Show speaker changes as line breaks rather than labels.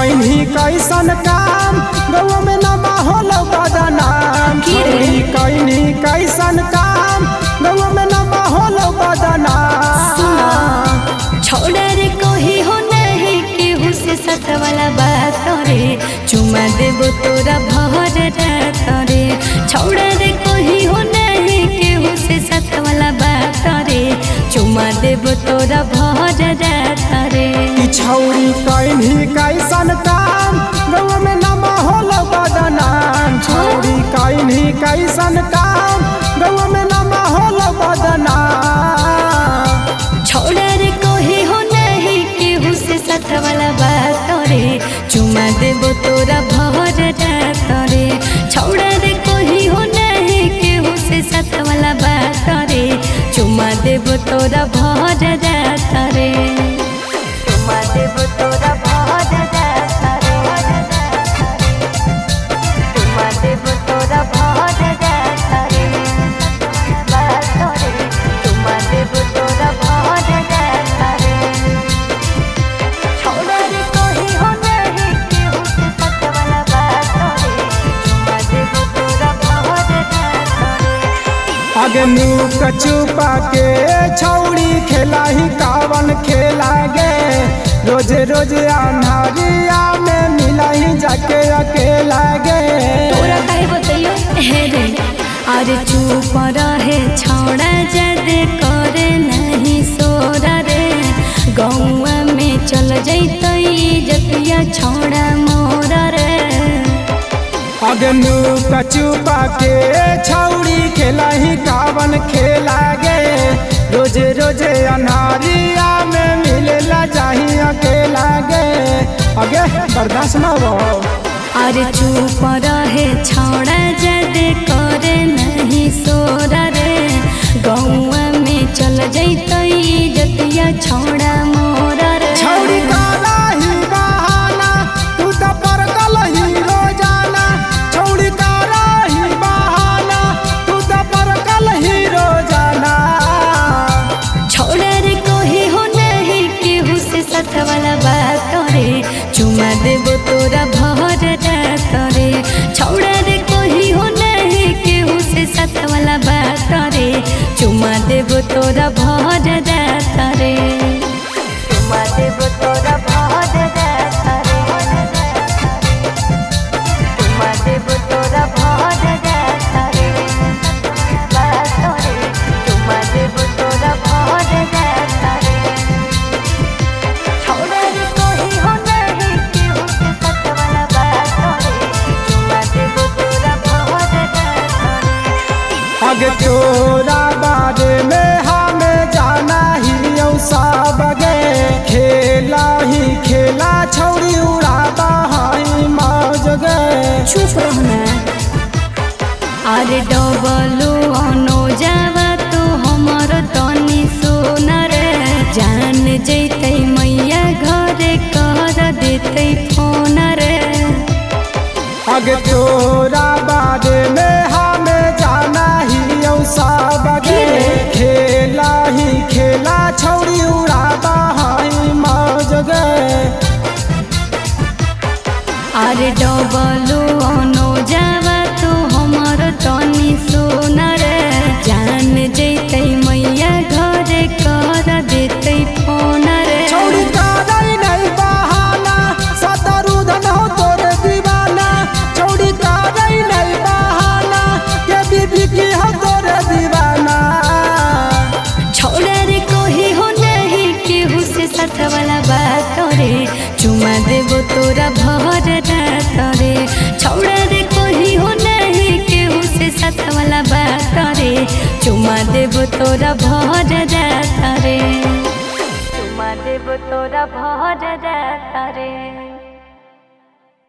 कहीं कैसन काम गौवा में न माहौल बदनाम। छोड़ी कहीं कैसन काम गौवा में न माहौल बदनाम।
छोड़ा रे कोही हो नहीं केहू से सत वाला बात रे चुमा देबो तोरा भर रात रे। छोड़ा रे कोही हो नहीं केहू से सत वाला बात रे चुमा देबो तोरा भर रात रे।
छौरी कहीं कैसन काम गौवा में न माहौल बदनाम। छौरी कहीं कैसन काम गौवा में न माहौल बदनाम।
छोड़ा रे कोही हो नहीं केहू से सत वाला बात रे चुमा देबो तोरा भर रात रे। छोड़ा रे कोही हो नहीं केहू से सत वाला बात रे चुमा देबो तोरा भर रात रे। चुमा देबो तोरा भर रात रे। चुमा देबो तोरा भर रात रे। बात रे चुमा देबो तोरा भर रात रे। छोड़ा रे कोही हो नहीं केहू से सत वाला बात रे चुमा देबो तोरा भर रात रे।
आगे मुँह छुपा के छौड़ी खेला ही कावन खेला गे। रोज रोज अन्हारिया में मिला ही जाके अकेला गे।
तोरा काहे बतैयो हे रे अरे चुप रहे छौड़ा जदे करे नहीं सोरा रे। गौवा में चल जैतई जतिया छौड़ा मोरा रे।
आगे मुँह छुपा के छौड़ी खेला ही कावन खेला गे। रोज रोज अन्हारिया में मिलेला जाही अकेला गे। आगे बर्दाश्त न हो।
अरे चुप रहे छौड़ा जदे करे नहीं सोरा रे। गौवा में चल जैतई जतिया छौड़ा मोरा रे।
छौड़ी काला ही बहाना तू तो परकल ही रोजाना। छौड़ी काला ही बहाना तू तो परकल ही रोजाना।
छोड़ा रे कोही हो नहीं केहू से सत वाला बात रे चुमा देबो तोरा भर रात रे। छोड़ा रे कोही हो नहीं केहू से सत वाला बात रे चुमा देबो तोरा भर रात रे। चुमा देबो तोरा भर रात रे। चुमा देबो तोरा भर रात रे। बात रे चुमा देबो तोरा भर रात रे। छोड़ा रे कोही हो नहीं केहू से सत वाला बात रे चुमा देबो तोरा भर रात रे।
आगे तोरा बारे में हमें जाना ही सब गे। खेला ही खेला छौड़ी उड़ाबा हाई मौज गे।
चुप रहना अरे डबलू अनो जावा तो हमर तनी सोना रे। जान जैतै मैया घरे कर देतै फोन रे।
आगे तोरा बारे में हमें जाना ही सब गे। खेला ही खेला छौड़ी उड़ाबा हाई मौज गे।
अरे डबलू अनो जावा तो हमर तनी सोना रे। जान जैतै मैया घरे कर देतै फोन रे।
छौड़ी कादै नहीं बहाना सतरुधन हो तोर दीवाना। छौड़ी कादै नहीं बहाना के बीबी की हो तोर दीवाना।
छोड़ा रे कोही हो नहीं केहू से सत वाला बात रे चुमा देबो तोरा भर रात रे। छोड़ा रे कोही हो नहीं केहू से सत वाला बात रे चुमा देबो तोरा भर रात रे। चुमा देबो तोरा भर रात रे।